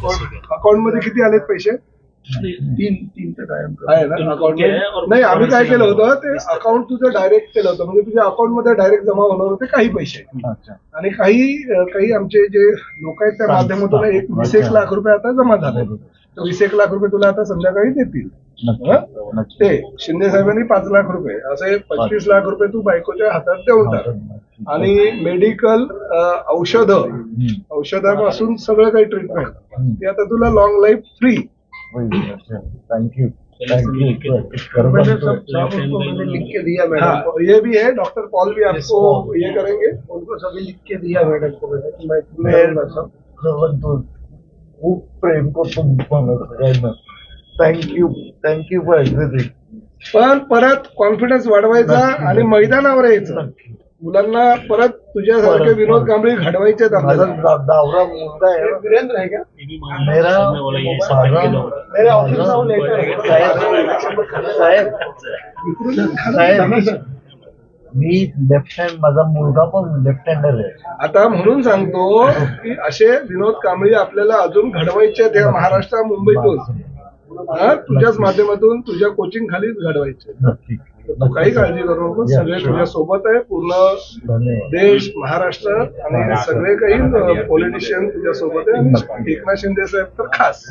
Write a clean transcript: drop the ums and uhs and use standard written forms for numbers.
Account मध्ये किती आलेत पैसे? तीन आहे ना अकाउंट नाही. आम्ही काय केलं होतं, ते अकाउंट तुझं डायरेक्ट केलं होतं, म्हणजे तुझ्या अकाउंट मध्ये डायरेक्ट जमा होणार होते काही पैसे, आणि काही आमचे जे लोक आहेत त्या माध्यमातून 20 लाख रुपये आता जमा झाले. 20 लाख रुपये तुला आता संध्याकाळी देतील. ते शिंदे साहेबांनी 5 लाख रुपये असे 25 लाख रुपये तू बायकोच्या हातात देऊन टाक. आणि मेडिकल औषधापासून सगळं काही ट्रीटमेंट ते आता तुला long life free. Thank you मैंने लिख के दिया मैडम को. ये भी है, डॉक्टर पॉल भी आपको ये करेंगे, उनको सभी लिख के दिया मैडम को मैंने कि मैं खूप प्रेम करतो. Thank you for everything. पण परत कॉन्फिडन्स वाढवायचा आणि मैदानावर यायचं. मुलांना परत तुझ्यासारखे विनोद कांबळी घडवायचे. दावरा मुलगा आहे. वीरेंद्र है क्या? मेरे ऑफिस में लेटर साहेब मी लेफ्ट हँड, माझा मुलगा पण लेफ्ट हँडर आहे. आता म्हणून सांगतो की असे विनोद कांबळी आपल्याला अजून घडवायचे आहेत या महाराष्ट्र मुंबईतून. तुझ्याच माध्यमातून तुझ्या कोचिंग खालीच घडवायचे. तू काही काळजी करू नको, सगळे तुझ्या सोबत आहे. पूर्ण देश, महाराष्ट्र आणि सगळे काही पॉलिटिशियन तुझ्या सोबत आहे. एकनाथ शिंदे साहेब तर खास.